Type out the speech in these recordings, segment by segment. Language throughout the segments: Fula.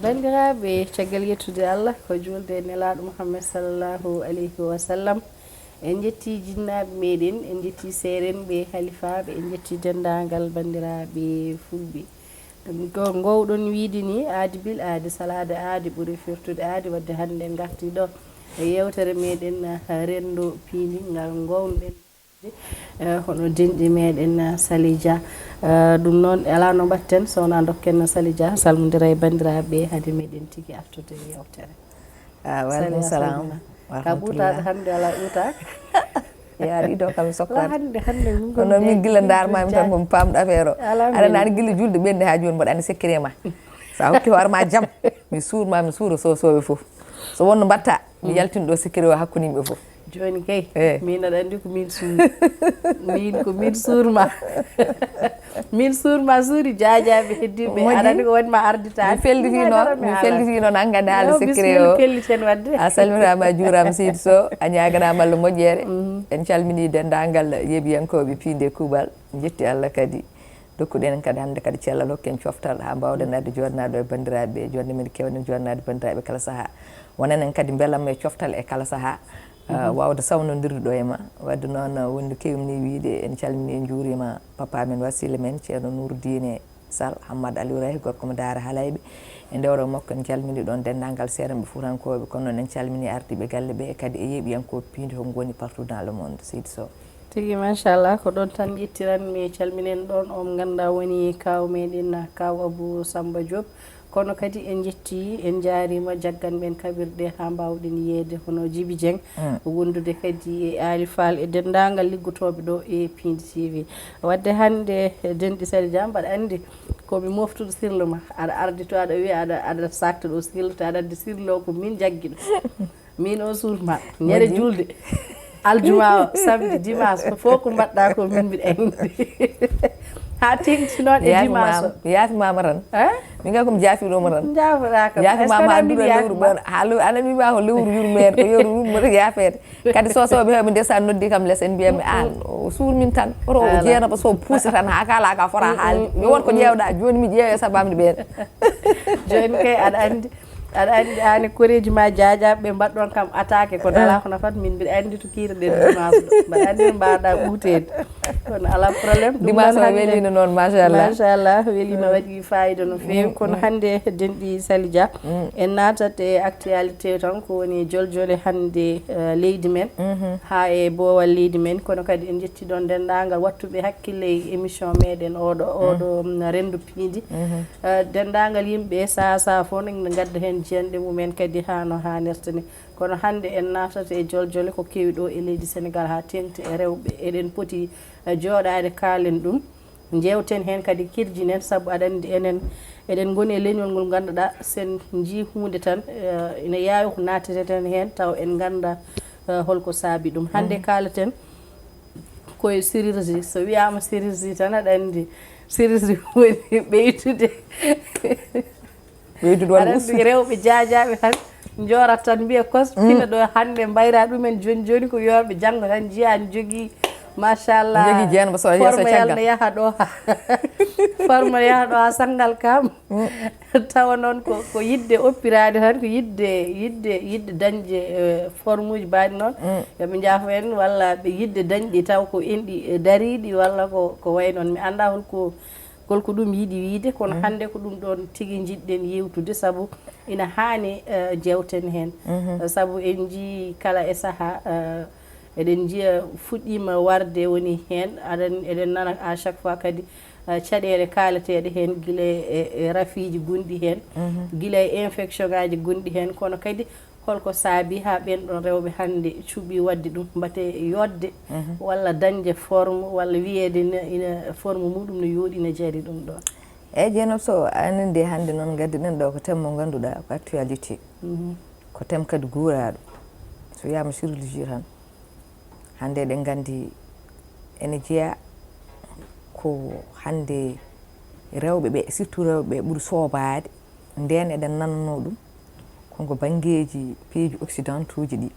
bandiraɓe caggal yettude Allah ko julde nelaɗo Muhammad sallallahu alayhi wa sallam en jetti jinnaɓe meɗen en jetti serenɓe halifaɓe en jetti dendagal bandiraɓe fulɓe ko gowɗon wiide ni aadi bil aadi salade aadi ɓuuri firtude aadi wadde hande en garti ɗo e yewtere meɗen rendo piindi ngal gownoɗen hono denɗi meɗen Sally Dia ɗum noon ala no mbatten sowna dokken Sally Dia salmodira e bandiraɓe hade meɗen tigui artude yewtere waleykum salam ka ɓuutaɗo hande ala ɓuutaka ya ɗiɗo kam sokkata hande kono min guila darmami tan komi pamɗo affaire o aɗa aɗa guila julde ɓenni ha joni mbaɗa andi secret ma sa hokki hoorema jaam mi suurma mi suura sosoɓe foof so wonno mbatta mi yaltin ɗo secret o hakkude yimɓe foof joni kay min aɗa andi ko min suuri min ko min suurma min suurma suuri jajaɓe heddiɓe aɗa andi ko waɗima arditade mi felliti noon anggande haala secret o pelliten wadde a salminama a juurama Seydi Sow a ñaganama Allah moƴƴere en calmini dendagal yeeɓiyankoɓe piinde kuuɓal jetti Allah kadi dokkuɗen kadi hande kadi cellal hokken coftal ha mbawɗen adde jodnaɗo e bandiraɓe jonde men kewnen jodnade bandiraɓe kala saaha wonanen kadi beelamma e coftal e kala saaha wawde sawnodirde ɗo e ma wadde noon wonde kewmini wiide en calmini en juurima papa men wasila men ceerno Nouroudine Sall Hammadou Aliou Rahy gorko mo Daara Halayɓe e ndewro makko en calmini ɗon dendagal seeranɓe fuutankoɓe kono noon en calmini ardiɓe galle ɓe kadi e yeeɓiyankoɓe piinde ko goni partout dans le monde Seydi Sow tigui machallah ko ɗon tan ƴettiranmi calminen ɗon on ganduɗa woni kaw meɗen kaw Abou Samba Diop kono kadi en jetti en jaarima jaggan ɓen kaɓirɗe ha mbawɗen yeede hono Djiby Dieng wondude kadi e Ali Fall e dendagal liggotoɓe ɗo e Pindi TV wadde hande denɗi Sally Dia mbaɗa andi komi moftuɗo sirlu ma aɗa ardi to aɗa wiya aɗa sakta ɗo sirlu te aɗa andi sirlu o ko min jagguiɗo min o surma ñande julde aljuma o samedi dimanche fof ko mbaɗɗa ko min mbiɗa andi ha tengti noon e dimanche o yaafimama tan min kay komi jaafiɗoma tan jafoɗa kam yaafimama anduɗo lewru ɓen aɗa wima ko lewru yurmede ko yoru yurmede yaafede kadi sosoɓe heɓe ndesa noddi kam less en mbiyami an o suurmin tan oto o jeenaba so puusa tan ha kala ka fota haalde mi won ko ƴewɗa joni mi ƴeewe sabamde ɓen joni kay aɗa andi ani koreji ma jajaɓe ɓe mbaɗɗon kam attaqué ko dala ko nafat min mbiɗa andi to kiireɗen dimanche ɗo mbaɗa andi mbaɗa ɓuutede kono ala probléme dimanche o welino noon machallah welino waɗi fayida no fewi kono hande denɗi Sally Dia en natat e actualité tan ko woni joljole hande leydi men ha e boowal leydi men kono kadi en jetti ɗon dendagal wattuɓe hakkille e émission meɗen oɗo rendu piindi dendagal yimɓe saha fof ne gadda hen jiyanɗe mumen kadi hano hannirta ni kono hande en natata e joljole ko kewi ɗo e leydi Sénégal ha tengti e rewɓe eɗen poti jooɗade kaalen ɗum jewten hen kadi kirjinen saabu aɗa andi eɗen goni e leñol ngol ganduɗa sen jii hunde tan ina yawi ko nateten hen taw en ganda holko saabi ɗum hande kalaten koye chirurgie so wiyama chirurgie tan aɗa andi chirurgie woni ɓeydude aɗa andi rewɓe jajaɓe tan jorat tan mbiya kos fina ɗo hande mbayra ɗumen joni ko yorɓe janggo tan jiyani jogui machallah jogui jeenba so yesso caggal yaha ɗo forme yaha ɗo ha sangal kam tawa noon ko yidde oppirade tan ko yidde dañde forme uji mbaɗi noon yoɓe jaafo en walla ɓe yidde dañɗi taw ko enɗi dariɗi walla ko way noon mi anda holko ɗum yiiɗi wiide kono hande ko ɗum ɗon tigui jiɗɗen yewtude saabu ina hani jewten hen saabu en jii kala e saaha eɗen jiiya fuɗɗima warde woni hen eɗen nana à chaque fois kadi caɗele kalateɗe hen guila e rafiji gonɗi hen guila e infection ngaji gonɗi hen kono kadi holko saabi ha ɓenɗon rewɓe hande cuuɓi wadde ɗum mbate yodde walla dañde forme walla wiyede ina forme muɗum no yooɗi ne jaari ɗum ɗon eyyi Dieynaba Sow aninde hande noon gaddiɗen ɗo ko thème mo ganduɗa ko actualité ko thème kadi guuraɗo so wiyama chirurgie tan hande eɗen gandi ene jeeya ko hande rewɓe ɓe surtout rewɓe ɓe ɓuri soobade nden eɗen nanno ɗum konko bangeji pays occidentaux ji ɗi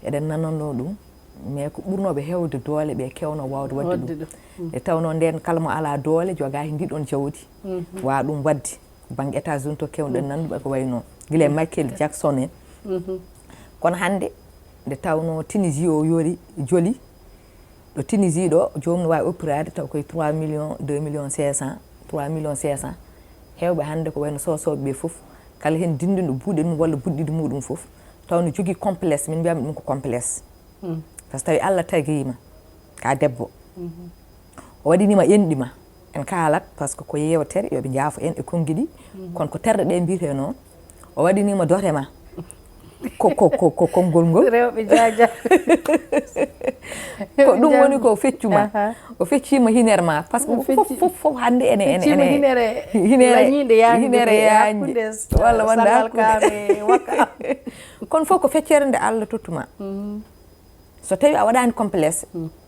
eɗen nanno ɗum mais ko ɓurnoɓe hewde doole ɓe kewno wawde wadde ɗum e tawno nden kala mo ala doole joga e ndiɗon jawdi wa ɗum wadde banggue États-Unis to kewɗen nanduɓe ko way noon guila Michael Jackson en kono hande nde tawno Tunisie o joli ɗo Tunisie ɗo jomum ne wawi oppirade taw koye 3 millions 2 millions 500 3 millions 500 hewɓe hande ko wayno sosoɓeɓe foof kala hen dindiɗo buuɗe mum walla buɗɗiɗo muɗum foof taw ne jogui complexe min mbiyama ɗum ko complexe par ce que tawi Allah taguima ka debbo o waɗinima enɗima en kaalat par ce que ko yewtere yoɓe jaafo en e konngui ɗi kono ko terɗe ɗe mbiyete noon o waɗinima dotema ko konngol ngol rewɓe jaja ko ɗum woni ko feccuma o feccima hinere ma par ce que fof hande ene hinere yañde walla wonda kono fof ko feccere nde Allah tottuma so tawi a waɗani complexe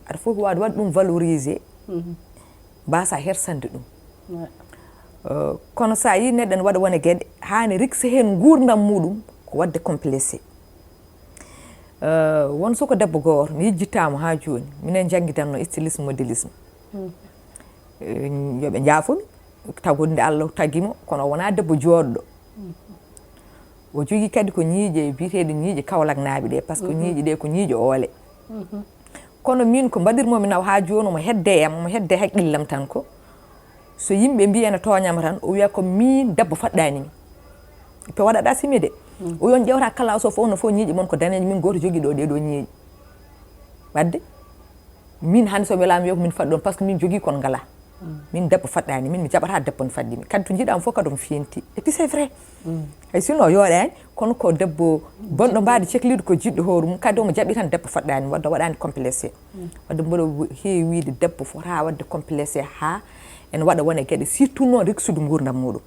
aɗa fof wawde waɗ ɗum valorisé mbasa hersande ɗum kono sa yi neɗɗo ne waɗa wone gueɗe hani riksa hen gurdam muɗum ko wadde complexé won soko debbo goto mi yejjitamo ha joni minen jangguidanno stylisme modélisme yoɓe jaafomi tagude Allah taguimo kono wona debbo joɗɗo o jogui kadi ko ñiiƴe biyeteɗe ñiiƴe Kaolack naaɓe ɗe par ce que ñiiƴe ɗe ko ñiiƴe oole kono min ko mbaɗirmomi naw ha joni omo hedde haqqillam tan ko so yimɓe mbi ene toñama tan o wiya ko min debbo faɗɗanimi pe waɗaɗa simi de o yon ƴewta kala so fof no fof ñiiƴe mon ko daneje min goto jogui ɗo ɗeɗo ñiiƴe wadde min hande so welama wiya ko min faɗɗi ɗon par ce que min jogui kon ngala min debbo faɗɗani min mi jaɓata debbo ne faddimi kadi to jiiɗama fof kadi omo fenti et puis c'est vrai hay sinno yooɗani kono ko debbo bonɗo mbade cehliɗo ko jiɗɗo hoore mum kadi omo jaɓi tan debbo faɗɗani wadde waɗani complexé wadde mboɗo heewi wiide debbo fota wadde complexé ha ene waɗa wone gueɗe surtout noon riksude gurdam muɗum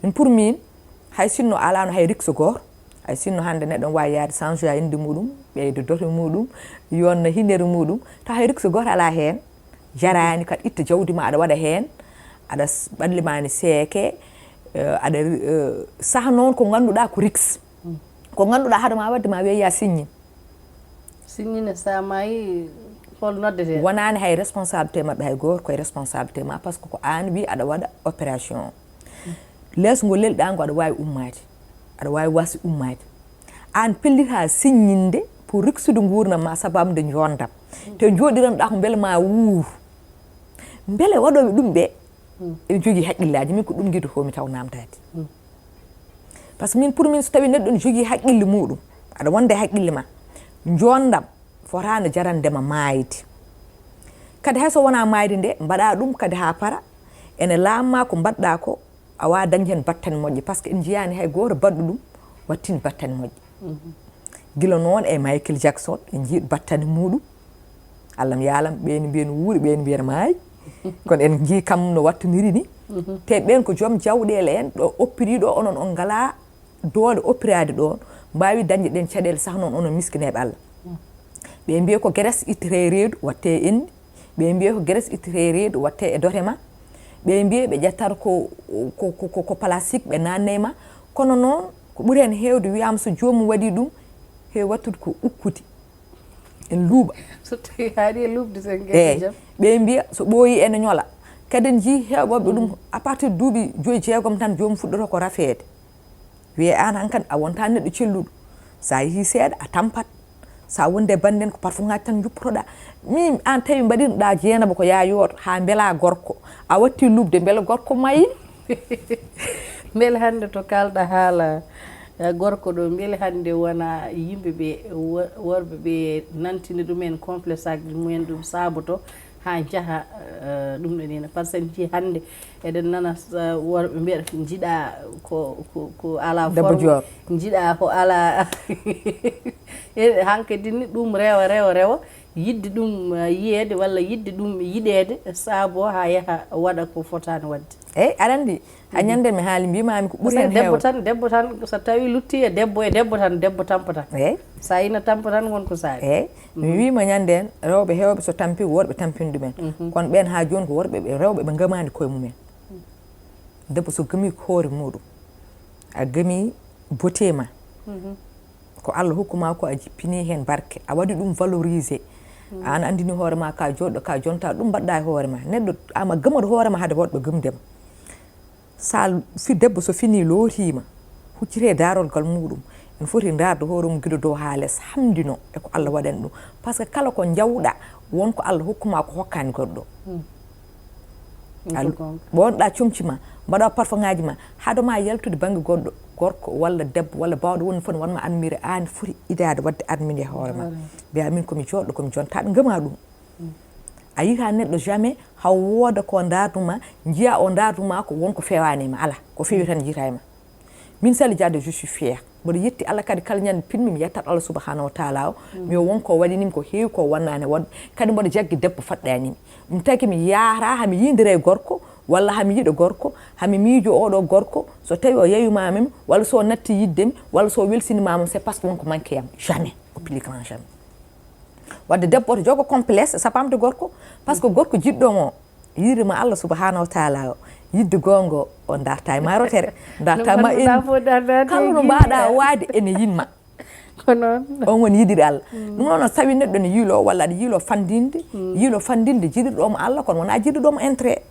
min pour min hay sinno alano hay rikso goto hay sinno hande neɗɗo wawi yaade change ya inde muɗum ɓeyde dote muɗum yonna hinere muɗum taw hay rikso goto ala hen jarani kadi itta jawdi ma aɗa waɗa hen aɗa ɓalli ma ne seeke aɗa saaha noon ko ganduɗa ko riks ko ganduɗa haadama wadde ma wiya signine sa mayi hol noddete wonani hay responsabilité mabɓe hay goto koye responsabilité ma par ce que ko an wi aɗa waɗa opération leeso ngol lelɗa ngo aɗa wawi ummade aɗa wawi wasi ummade an pellita signinde pour riksude gurdam ma sababude jondam te joɗiranɗa ko beele ma wuur beele waɗoɓe ɗum ɓe eɓe jogui haqqillaji min ko ɗum guido fof mi taw namdade par ce que min pour min so tawi neɗɗo ne jogui haqqille muɗum aɗa wonde haqqille ma jondam fotano jarandema maayde kadi hayso wona maayde nde mbaɗa ɗum kadi ha para ene lamma ko mbaɗɗa ko a wawa dañde hen battane moƴƴe par ce que en jiyani hay goto baɗɗo ɗum wattini battane moƴƴe guila noon e Michael Jackson en jiiɗo battane muɗum Allah mi yaalam ɓeni mbiyen wuuri ɓeni mbiyen maayi kono en jii kam no wattoniri ni te ɓen ko joom jawɗele en ɗo oppiri ɗo onon on ngala doole oppirade ɗon mbawi dañde ɗen caɗele sah noon onon miskineɓe Allah ɓe mbiye ko gueɗes ittete reedu watte e enni ɓe mbiye ko gueɗes ittete reedu watte e dotema ɓe mbiye ɓe ƴettata ko plastique ɓe nanne ma kono noon ko ɓuuri hen hewde wiyama so jomum waɗi ɗum heewi wattude ko ukkude en luuɓa so tawi haɗi e lubde sen eyyi ɓe mbiya so ɓooyi ene ñoola kadi en jii heɓoɓe ɗum à partir de duuɓi 5 tan jomum fuɗɗoto ko rafeede wiye an hankkadi a wonta neɗɗo celluɗo sa yeehi seeɗa a tampat sa wonde bande en ko parfum ngaji tan juppotoɗa min an tawi mbaɗinoɗa jeenaba ko yayoto ha beela gorko a watti lubde beele gorko mayi beele hande to kalɗa haala gorko ɗo beele hande wona yimɓeɓe worɓe ɓe nantini ɗumen complexe aji mumen ɗum saboto ha jaaha ɗum ɗo nina par ce que en jii hande eɗen nana worɓe mbiɗa jiiɗa ko ala forme jiiɗa ko ala hankkadi ni ɗum rewa yidde ɗum yiyeede walla yidde ɗum yiɗede saabo ha yaaha waɗa ko fotani wadde eyyi aɗa andi a ñande mi haali mbimami ko ɓuuri hen debbo tan so tawi lutti e debbo tan debbo tampata eyyi sa ina tampa tan wonko saabi eyyi mi wima ñande en rewɓe hewɓe so tampi worɓe tampini ɗumen kono ɓen ha joni ko worɓe rewɓe ɓe gamani koye mumen debbo so gami hoore muɗum a gami beauté ma ko Allah hokkuma ko a jippini hen barke a waɗi ɗum valoriser an andini hoore ma ka joɗɗo ka jonta ɗum mbaɗɗa e hoore ma neɗɗo ama gamaɗo hoore ma haade woɗɓe gumdema sa fi debbo so fini lootima huccite darolgal muɗum en foti darde hoore mum guiɗo dow ha less hamdino e ko Allah waɗani ɗum par ce que kala ko jawɗa wonko Allah hokkuma ko hokkani goɗɗo wonɗa comci ma mbaɗa parfum ngaji ma haadoma yaltude banggue goɗɗo gorko walla debbo walla bawɗo woni fof ne wanma admiré an foti idade wadde admiré hoore ma mbiya min komi joɗɗo komi jontaɗo gama ɗum a yita neɗɗo jamais haw wooda ko darduma jiya o darduma ko wonko fewanima ala ko fewi tan jiita e ma min Sally Dia je suis fière mboɗo yetti Allah kadi kala ñande pinmi mi yettat Allah subahanahu wa taala o mi wonko waɗinimi ko heewi ko wonnani wadde kadi mboɗo jaggi debbo faɗɗanimi ɗum tagi mi yaara hami yidira e gorko walla hami yiɗo gorko hami miijo oɗo gorko so tawi o yeyumamimi walla so natti yiddemi walla so welsinimamam c'est parce que wonko manque yam jamais au plus grand jamais wadde debbo to jogo complexe sapamde gorko par ce que gorko jiɗɗomo yirima Allah subahanahu wa taala o yidde gongo o darta e marotere darta ma kala no mbaɗa waade ene yinma on woni yiɗiri Allah ɗum noon tawi neɗɗo ne yiilo walla aɗa yiilo fandinde jiɗirɗomo Allah kono wona jiɗirɗomo intérêt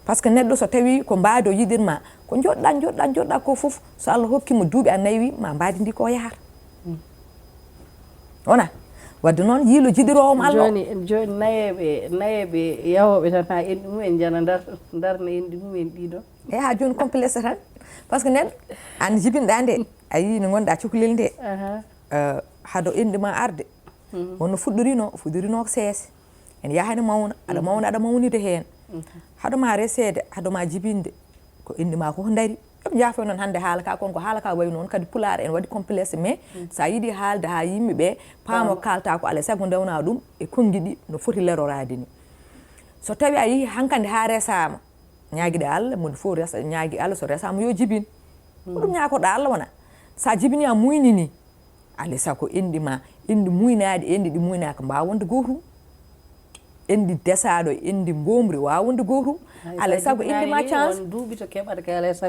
par ce que neɗɗo so tawi ko mbaadi o yiɗirma ko joɗɗa ko foof so Allah hokkimo duuɓi a nayi ma mbaadi ndi ko yahata wona wadde noon yiilo jiɗirowomo Allah joni nayeɓe yahoɓe tan ha enɗi mumen jana darna enɗi mumen ɗiɗo e ha joni complexe tan par ce que neɗɗo an jibinɗa nde a yii no gonɗa cukalel nde haado enɗi ma arde wonno fuɗɗorino ko seese en yahani mawna aɗa mawnide hen haɗuma resede haɗuma jibinde ko enɗi ma koko daari ɗum jaafoy noon hannde haala ka konko haala ka wayi noon kadi pulaar en waɗi complexe mais sa yiiɗi haalde ha yimɓeɓe paamo kalta ko alay saago ndewna ɗum e konnguiɗi no foti lerorade ni so tawi a yeehi hankkandi ha resama ñaaguiɗe Allah moni fof ñaagui Allah so resama yo jibin ko ɗum ñakoɗa Allah wona sa jibini a muynini alay saago enɗi ma enɗi muynadi enɗi ɗi muynaka mbawa wonde gotum enɗi desaɗo enɗi mbomri wawa wonde gotum alay saago enɗi ma chance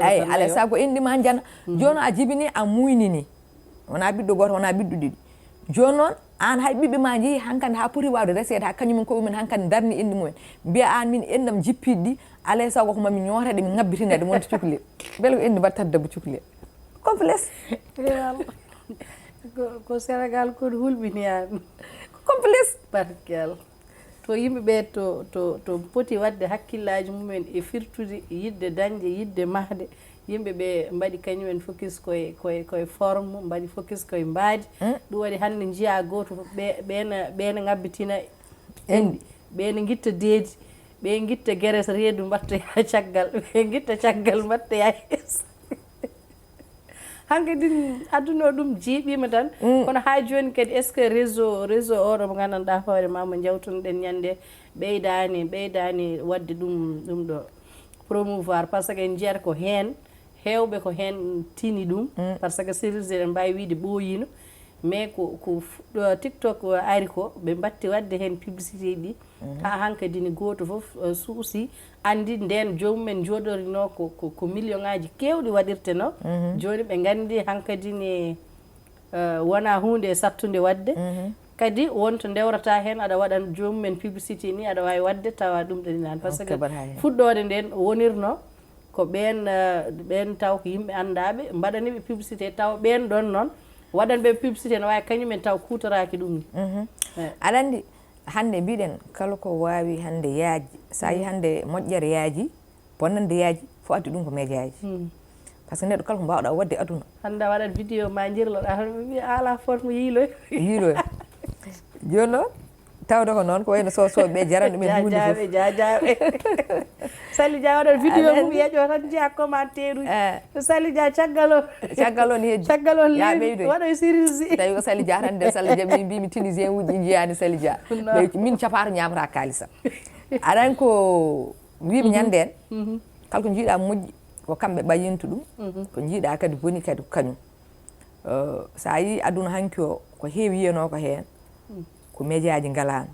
ay alay saago enɗi ma jana joni a jibini a muynini wona ɓiɗɗo goto wona ɓiɗɗo ɗiɗi joni noon an hay ɓiɓɓe ma jeehi hankkandi ha poti wawde resede ha kañumen koɓemen hankkandi darni enɗi mumen mbiya an min enɗam jippiɗi ɗi alay saago ko mami ñootaɗe mi ngabbitinede wonde cukalel beele ko enɗi mbattata debbo cukalel complexe ko Sénégal kono hulɓini an ko complexe barkel to yimɓeɓe to poti wadde hakkillaji mumen e firtude yidde dañde yidde mahde yimɓeɓe mbaɗi kañumen focus koye forme mbaɗi focus koye mbaadi ɗum waɗi hannde jiya goto ɓene ngabbitina enɗi ɓene guitta deedi ɓe guitta gueres reedu mbattoya caggal ɓe guitta caggal mbattoya yeeso hankkadi aduna o ɗum jiiɓima tan kono ha joni kadi est ce que réseau oɗo mo gandanɗa hoore ma mo jawtunoɗen ñande ɓeydani wadde ɗum ɗo promouvoir par ce que en jiyata ko hen hewɓe ko hen tini ɗum par ce que service en mbawi wiide ɓooyino mais ko TikTok ari ko ɓe mbatti wadde hen publicité ɗi ha hankkadi ni goto foof suusi andi nden jomumen joɗorino ko million ngaji kewɗi waɗirte no joni ɓe gandi hankkadi ni wona hunde sattude wadde kadi wonto dewrata hen aɗa waɗan jomumen publicité ni aɗa wawi wadde tawa ɗum ɗoni nan par ce que fuɗɗode nden wonirno ko ɓen taw ko yimɓe andaɓe mbaɗaniɓe publicité taw ɓen ɗon noon waɗanɓe publicité no wawi kañumen taw kutoraki ɗum ni aɗa andi hande mbiɗen kala ko wawi hande yaaji sa yi hande moƴƴere yaaji bonnande yaaji fo addi ɗum ko médiaji par ce que neɗɗo kala ko mbawɗa wadde aduna hande a waɗat vidéo ma jirloɗa mi ala forme yiiloy joni noon tawde ko noon ko wayno sosoɓe jarani ɗumen hunde fof jajaɓe Sally Dia waɗat vidéo mum yeƴo tan jiya commentaire uji Sally Dia caggal o ne heddi caggal o lewi waɗoy sirisi tawi ko Sally Dia tan nder Sally Dia ɓe mbimi tunisien uji jiyani Sally Dia min capato ñamata kalisa aɗan ko wiɓe ñanden kala ko jiiɗa moƴƴi ko kamɓe ɓayintu ɗum ko jiiɗa kadi boni kadi ko kañum sa yi aduna hanki o ko heewi yiyano ko hen ko médiaji ngalano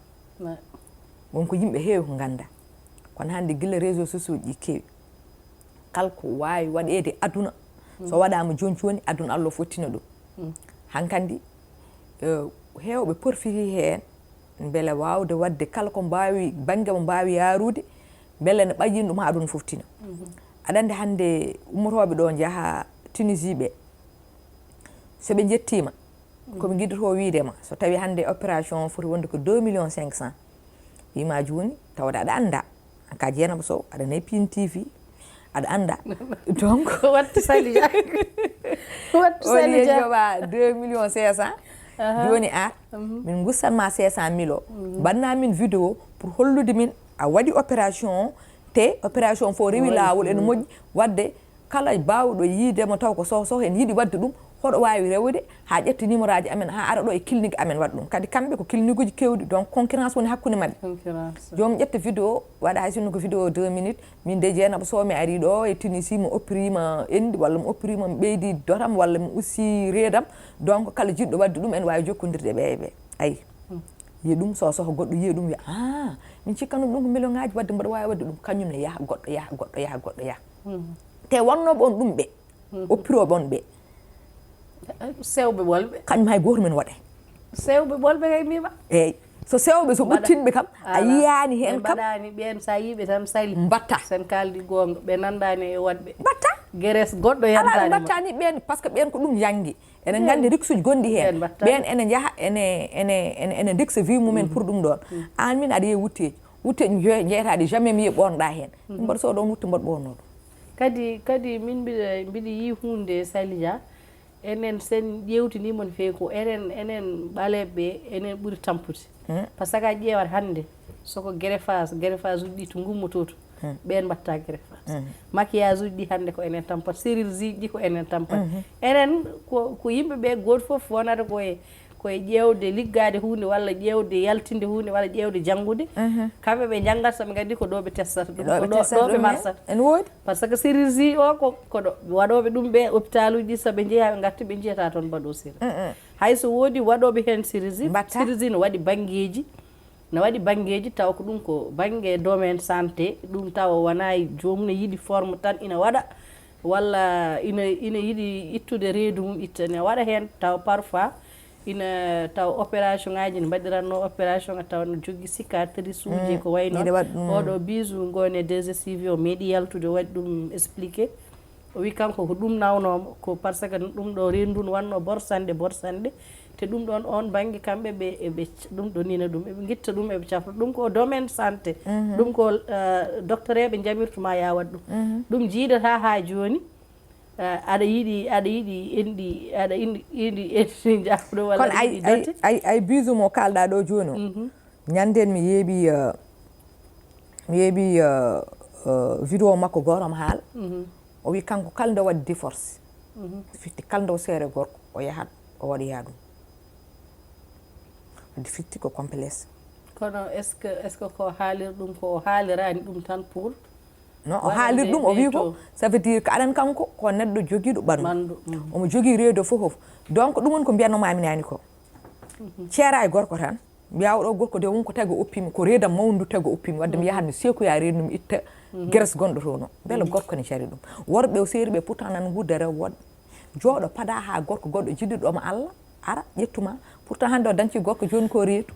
wonko yimɓe heewi ko ganda kono hande guila réseau sociaux ɗi keewi kalko wawi waɗede aduna so waɗama joni joni aduna Allah fottina ɗum hankandi hewɓe porfiri hen beele wawde wadde kala ko mbawi banggue mo mbawi yarude beele ne ɓayyin ɗum ha aduna foftina aɗa andi hande ummotoɓe ɗo jaaha Tunisie ɓe soɓe jettima koɓe guiɗoto widema so tawi hande opération foti wonde ko 2 500 000 wima joni tawde aɗa anda ka Dieynaba Sow aɗa nayi Pine TV aɗa anda donc wattu Salija wattu Salija joɓa 2 500 000 joni a min gussanma 500 000 o banna min vidéo pour hollude min a waɗi opération te opération fo rewi lawol ene moƴƴi wadde kala bawɗo yiidemo taw ko soh en yiiɗi wadde ɗum hoɗo wawi rewde ha ƴetta numéro aji amen ha ara ɗo e clinique amen waɗa ɗum kadi kamɓe ko clinique uji kewɗi donc concurrence woni hakkude mabɓe jomum ƴetta vidéo waɗa hay sinno ko vidéo 2 minutes min de Dieynaba Sow mi ari ɗo e Tunisie mi opprima endi walla mi opprima mi ɓeydi dotam walla mi ussi reedam donc kala jiɗɗo wadde ɗum en wawi jokkodirde ɓe e ɓe ayi yi ɗum so soho goɗɗo yiya ɗum wiya min cikkanum ɗum ko million ngaji wadde mbaɗa wawi wadde ɗum kañum ne yaaha goɗɗo yaaha te wonnoɓe on ɗum ɓe oppiroɓe on ɓe sewɓe ɓolɓe kañum hay goto men waɗe sewɓe ɓolɓe kay mbima eyyi so sewɓe so ɓuttinɓe kam a yiyani hen kam mbaɗani ɓen sa yiɓe tan sali mbatta sen kaldi gonga ɓe nandani e waɗɓe mbatta gueres goɗɗo yantani mbattani ɓen par ce que ɓen ko ɗum janggi enen gandi risque uji gonɗi hen ɓen ene jaaha ene degsa vie mumen pour ɗum ɗon an min aɗa yeeya wutteji jeeyataɗi jamais mi yi ɓonɗa hen mbaɗa so ɗon wutte mbaɗa ɓonno ɗum kadi min mbiɗa yi hunde Salija enen sen ƴewtinima no fewi ko enen ɓaleɓe enen ɓuuri tampude par ce que a ƴeewat hande soko greffage uji ɗi to gummototo ɓen mbatta greffage maquillage uji ɗi hande ko enen tampat chirurgie ɗi ko enen tampat enen ko yimɓeɓe goto foof wonata koye ƴewde liggade hunde walla ƴewde yaltinde hunde walla ƴewde janggude kamɓe ɓe janggata soɓe gandi ko ɗo ɓe testata ɗum ɗo ɓe marsata ene woodi par ce que chirurgie o ko ɗo waɗoɓe ɗum ɓe hôpital uji ɗi soɓe jeeya ɓe garta ɓe jiyata toon mbaɗo chirurgie hayso woodi waɗoɓe hen chirurgie no waɗi banggueji taw ko ɗum ko banggue domaine santé ɗum tawa wona jomum ne yiiɗi forme tan ina waɗa walla ina yiiɗi ittude reedu mum itta ne waɗa hen taw parfois ina taw opération ngaji ne mbaɗiranno opération taw no jogui cicatrice uji ko way noon oɗo bisu gone DGCV o meeɗi yaltude waɗi ɗum expliqué o wi kanko ko ɗum nawnoma ko par ce que ɗum ɗo rendu no wanno borsande te ɗum ɗon on banggue kamɓe ɓe ɗum ɗo nina ɗum eɓe guitta ɗum eɓe cafra ɗum ko domaine santé ɗum ko docteur eɓe jamirtuma ya waɗ ɗum jiidata ha joni aɗa yiiɗi endi jafɗo walla kono ay bisu mo kalɗa ɗo joni o ñanden mi yeeɓi vidéo makko gotom haala o wi kanko kala nde waɗi divorce fitti kala nde o seere gorko o yahat o waɗoya ɗum wadde fitti ko complexe kono est ce que ko haalir ɗum ko haalirani ɗum tan pour non o haalir ɗum o wi ko ça veut dire ko aɗan kanko ko neɗɗo joguiɗo ɓandu omo jogui reedo fof donc ɗum woni ko mbiyatnomami nani ko ceera e gorko tan mbiya oɗo gorko de wonko tawi o oppimi ko reedam mawndu tawi o oppimi wadde mi yahat mi seekoya reedu mi itta gueres gonɗo to no beele gorko ne cari ɗum worɓe o seeriɓe pourtant nan gudda rew woɗɓe jooɗo paada ha gorko goɗɗo jiɗiɗoma Allah ara ƴettuma pourtant hande o dañci gorko joni ko reedu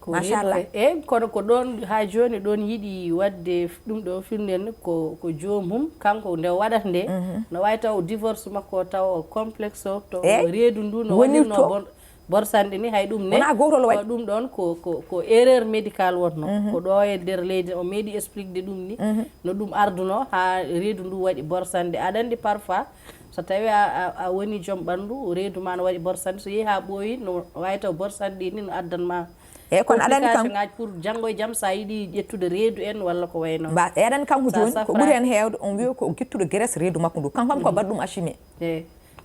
machallah eyyi kono ko ɗon ha joni ɗon yiiɗi wadde ɗum ɗo firndeni ko joomum kanko nde waɗata nde no wawi taw divorce makko taw complexe o to reedu ndu no waɗirno borsanɗe ni hay ɗum ne ɗum ɗon ko erreur médical wonno ko ɗo e nder leydi o meeɗi expliquede ɗum ni no ɗum arduno ha reedu ndu waɗi borsande aɗa andi parfois so tawi a woni joom ɓandu reedu ma no waɗi borsande so yeehi ha ɓooyi no wawi taw borsande ɗi ni no addanma eyyi kono aɗa andi kam ngaji pour janggo e jaam sa yiiɗi ƴettude reedu en walla ko way noon aɗa andi kanko joni ko ɓuuri hen hewde on wi ko guittude gueres reedu makko ndu kanko kam ko baɗɗum assumé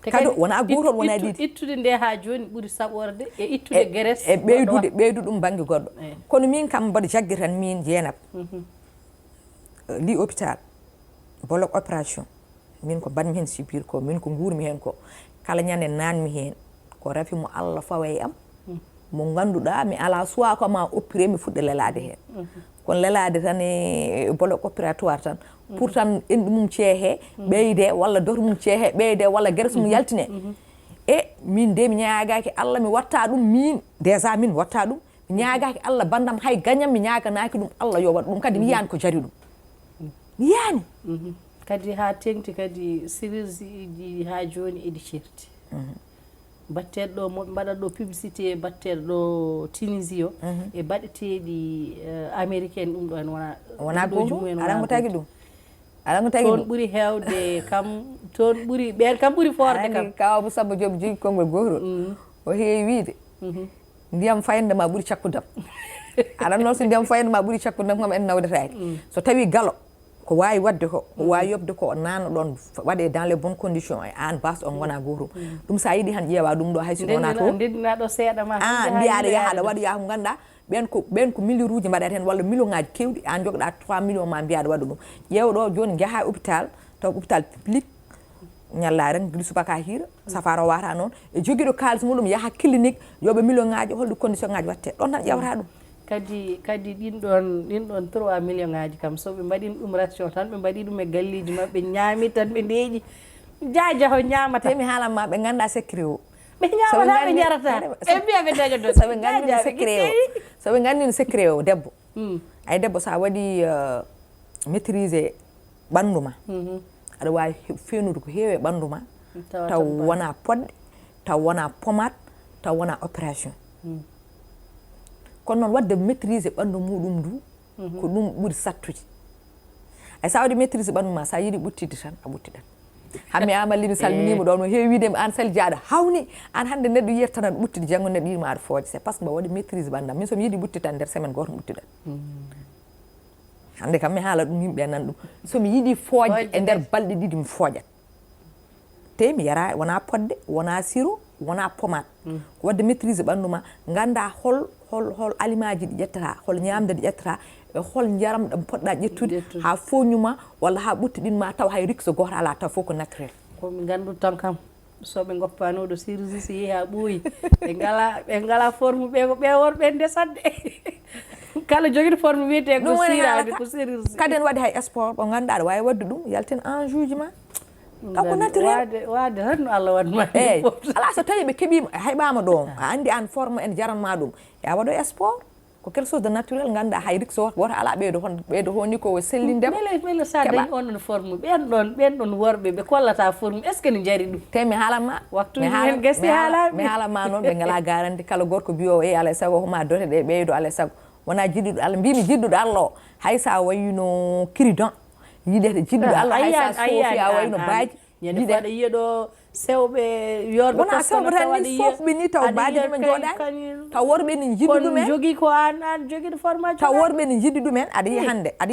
kadi wona gotol wona ɗiɗi ittude nde ha joni ɓuuri saɓorde e ittude gueres e ɓeydude ɗum banggue goɗɗo kono min kam mbaɗa jaggue tan min Dieynaba li hôpital bloc opération min ko mbaɗmi hen subir ko min ko guurmi hen ko kala ñande nanmi hen ko rafimo Allah fawa e am mo ganduɗa mi ala soit ko ma opéré mi fuɗɗa lelade hen kon lelade tan e bloc opératoire tan pour tan endu mum ceehe ɓeyde walla doto mum ceehe ɓeyde walla gueɗe so mum yaltine e min de mi ñaagaki Allah mi watta ɗum min déjà min watta ɗum mi ñaagaki Allah bandam hay gagnam mi ñaganaki ɗum Allah yo waɗ ɗum kadi mi yiyani ko jari ɗum mi yiyani kadi ha tengti kadi séries ji ha joni eɗi certi batteɗo ɗo moɓe mbaɗat ɗo publicité batteɗo ɗo Tunisie o e baɗeteɗi américaine ɗum ɗo en wona goto aɗa tagi ɗum aɗa tagi toon ɓuuri hewde kam toon ɓuuri ɓen kam ɓuuri forde kam kawa Samba Diop jogui konngol gotol o heewi wiide ndiyam fayande ma ɓuuri cakkudam aɗa noon so ndiyam fayande ma ɓuuri cakkudam kam en nawdetaki so tawi galo ko wawi wadde ko wawi yobde ko nano ɗon waɗe dans les bonnes conditions e an bas on gona gotum ɗum sa yiiɗi han ƴeewa ɗum ɗo hay sino wona to ndendina ɗo seeɗa ma mbiyaɗa yaha aɗa waɗa yaha ko ganduɗa ɓen ko million uji mbaɗata hen walla million ngaji kewɗi an jogɗa 3 millions ma mbiyaɗa waɗa ɗum ƴeewɗo joni jaaha hôpital taw hôpital public ñallaren guila subaka hiira safara o wata noon e joguiɗo kalis muɗum yaaha clinique yoɓe million ngaji holɗo condition ngaji watte ɗon tan ƴewata ɗum kadi ɗin ɗon 3 millions ngaji kam so ɓe mbaɗin ɗum ration tan ɓe mbaɗi ɗum e galleji mabɓe ñaami tan ɓe ndeeƴi jajaho ñamata mi haalanma ɓe ganda secret o ɓe ñamata ɓe jarata ɓe mbiya ɓe dañoto soɓe gandino secret o soɓe gandino secret o debbo ay debbo sa waɗi maîtrisé ɓandu ma aɗa wawi fenude ko heewi e ɓandu ma taw wona podɗe taw wona pomade taw wona opération kono noon wadde maîtrisé ɓandu muɗum ndu ko ɗum ɓuuri sattude ay sa waɗi maîtrisé ɓandu ma sa yiiɗi ɓuttidde tan a ɓuttiɗat hammi amalli mi salminima ɗon no heewi widemi an Sali Dia aɗa hawni an hande neɗɗo yiyata tan aɗa ɓuttide janggo neɗɗo yima aɗa fooje c'est parce que mbo waɗi maîtrise ɓandam min somi yiiɗi ɓuttide tan nder semaine goto mi ɓuttiɗat hande kam mi haala ɗum yimɓe nan ɗum somi yiiɗi fooje e nder balɗe ɗiɗi mi fooƴat te mi yara wona podde wona sirop wona pomade ko wadde maîtrise ɓandu ma ganda hol aliment ji ɗi ƴettata hol ñamde ɗi ƴettata e hol jaram ɗam poɗɗa ƴettude ha foñuma walla ha ɓuttidinma taw hay rikso goto ala taw fof ko naturel komi gandu tan kam soɓe goppani oɗo sirisi so yeehi ha ɓooyi ɓe ngala forme ɓe ko ɓe worɓe ndesatde kala joguiɗo forme wiyete ko sirade ko sirisi kadi en waɗi hay sport ɓo ganduɗa aɗa wawi wadde ɗum yalten enjeu ji ma taw ko naturel wade tan no Allah waɗma eyyi ala so tawi ɓe keeɓima heɓama ɗo a andi an forme en jaranma ɗum ya waɗo sport ko quelque chose de naturel ganduɗa hay rikso woto ala ɓeydo honni ko sellindema beele sa dañi on ɗon forme ɓen ɗon worɓe ɓe kollata forme est ce que ne jari ɗum te mi haalanma waktuji hen gasi haalaɓe mi haalanma noon ɓe ngala garande kala gorko biyowo e alay saago homa dote ɗe ɓeydo alay saago wona jiɗɗuɗo Allah mbimi jiɗɗuɗo Allah o hay sa wayino crident yiɗete jiɗɗuɗo Allah hay sa soofi a wayno baaji ñande aɗa yiya ɗo sewɓe yorɓe wona sewɓe tan ni fofɓe ni taw baadi ɗumen jooɗani taw worɓe ne jiɗi ɗumen jogui ko an joguiɗo formation taw worɓe ne jiɗi ɗumen aɗa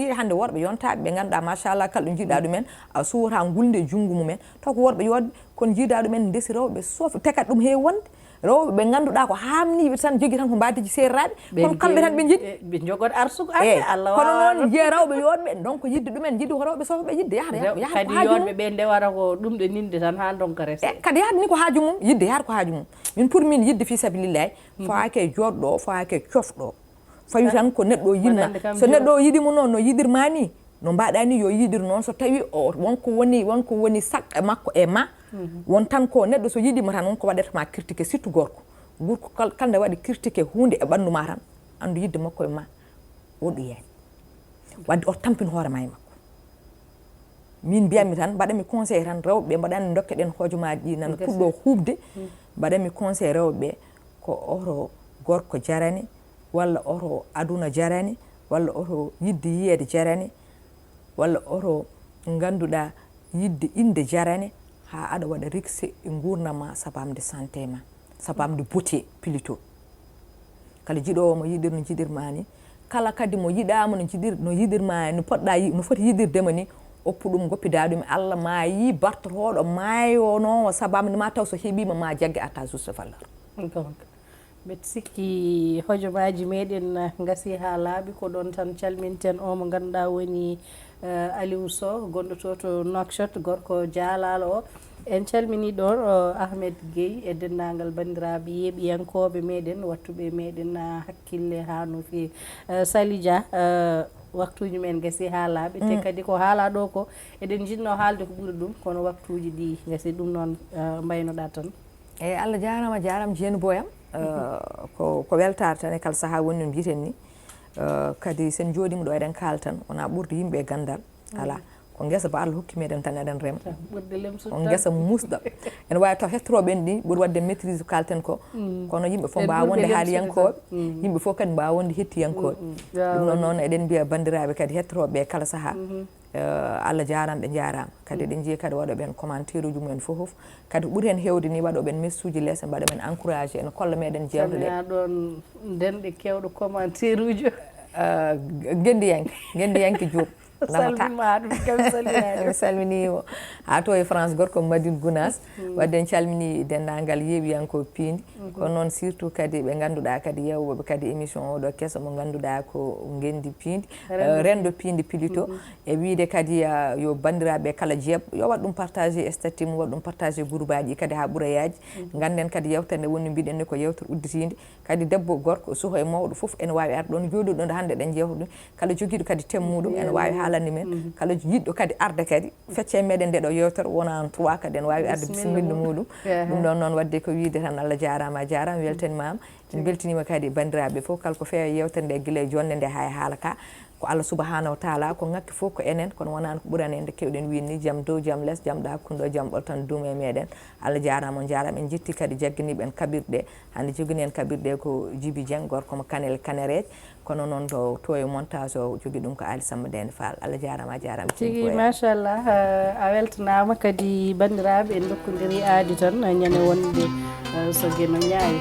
yiya hande worɓe yontaɓe ɓe ganduɗa machallah kala ɗo jiiɗa ɗumen a suwata gulde e junggo mumen taw ko worɓe yodɓe kono jiiɗa ɗumen ndesi rewɓe soofi tekat ɗum heewi wonde rewɓe ɓe ganduɗa ko hamniɓe tan jogui tan ko mbadiji serraɓe kono kamɓe tan ɓe jiiɗi ɓe jogot arsugo ande Allah kono noon jiya rewɓe yodɓe donc yidde ɗumen jiiɗi ko rewɓe soofe ɓe yidde yaha kadi yodɓe ɓe ndewata ko ɗum ɗe ninde tan ha donka rese kadi yahde ni ko haaju mum yidde yahata ko haaju mum min pour min yidde fi sabilillahi fawake joɗɗo fawake cofɗo fawi tan ko neɗɗo o yinma so neɗɗo o yiɗimo noon no yiɗirma ni no mbaɗa ni yo yiɗir noon so tawi o wonko woni sak makko e ma won tan ko neɗɗo so yiɗima tan wonko waɗatama critique surtout gorko kalde waɗi critique hunde e ɓandu ma tan andu yidde makko e ma woɗɗo yaani wadde o tampin hoore ma e makko min mbiyatmi tan mbaɗanmi conseil tan rewɓe mbaɗanni dokke ɗen hojomaji ɗi nana puɗɗo hubde mbaɗanmi conseil rewɓe ko oto gorko jarani walla oto aduna jarani walla oto yidde yiyede jarani walla oto ganduɗa yidde inde jarani ha aɗa waɗa rikse e gurnama sabamde santé ma sabamde beauté plutôt kala jiɗowo mo yiɗir no jiɗirma ni kala kadi mo yiɗama no yiɗirma no poɗɗa no foti yiɗirdema ni oppu ɗum goppiɗa ɗum Allah ma yi bartotoɗo mayonowo sabamde ma taw so heeɓima ma jaggue atta juste valeur donc mbeɗa sikki hojomaji meɗen gasi ha laaɓi ko ɗon tan calminten o mo ganduɗa woni Aliou Sow gonɗo to Nouakchott gorko jaalalo o en calmini ɗon Ahmed Gueye e denndaangal banndiraaɓe yeeɓiyankooɓe meeɗen wattuɓe meeɗen hakkille haa no feewi Sally Dia waktuuji men gasi haa laaɓi te kadi ko haala ɗo ko eɗen jinno haalde ko ɓuri ɗum kono waktuuji ɗi gasi ɗum noon mbaynoɗaa tan eyi Allah jarama Jeeni Boyam ko weltare tan e kala saaha woni no mbiten ni kadi sen jooɗima ɗo eɗen kaala tan wona ɓurde yimɓe e gandal ala ko guesa ba Allah hokki meɗen tan eɗen rema ko guesa musɗam ene wawi taw hettoroɓe en ɗi ɓuuri wadde maîtrise ko kalten ko kono yimɓe fof mbawa wonde haaliyankoɓe yimɓe fof kadi mbawa wonde hettiyankoɓe ɗum noon noon eɗen mbiya bandiraɓe kadi hettoroɓe e kala saaha Allah jarama ɓe jarama kadi eɗen jeeyi kadi waɗoɓe en commentaire uji mumen fof kadi ɓuuri hen hewde ni waɗoɓe en message uji less mbaɗa men encouragé ene kolla meɗen jewteɗe ɗon ndenɗe kewɗo commentaire uji gendiyanke Diop salminima ɗum kam salminade mi salminimo ha to e France gorko Madine Gounas wadde en calmini denndangal yeeɓiyanko piindi kono noon surtout kadi ɓe ngannduɗaa kadi yewɓeɓe kadi émission oɗo kesso mo ngannduɗaa ko ngendi piindi rendo piindi pilito e wiide kadi yo banndiraaɓe kala jeeɓɗo yo waɗ ɗum partagé e statut mum waɗ ɗum partagé groupe aji kadi ha ɓurayaji ngannden kadi yewtere nde woni mbiɗen ni ko yewtere udditinde kadi debbo gorko suho e mawɗo fof ene wawi arde ɗon jooɗuɗo nde hannde ɗen jewta ɗum kala joguiɗo kadi temmuɗum ene wawi haalande men kala yiɗɗo kadi arde kadi fecce meɗen nde ɗo yewtere wona 3 kadi en wawi arde bisimilla muɗum ɗum ɗon noon wadde ko wiide tan Allah jarama a jarama weltanimama en beltinima kadi bandiraɓe fof kala ko feewi yewtere nde guila e jonde nde ha e haala ka ko Allah subahanahu wa taala ko ngakki fof ko enen kono wonani ko ɓurani en nde kewɗen winni jaam dow jaam less jaam ɗo hakkude o jaam ɓoltan duum e meɗen Allah jarama on jarama en jetti kadi jagganiɓe en kaɓirɗe hande jogani en kaɓirɗe ko Djiby Dieng gorko mo Kanel Kanereje kono noon to e montage o jogui ɗum ko Ali Samba Déne Fall Allah jarama a jarama tigi machallah a weltanama kadi bandiraɓe en dokkodiri aadi tan ñande wonde so gueno ñaawi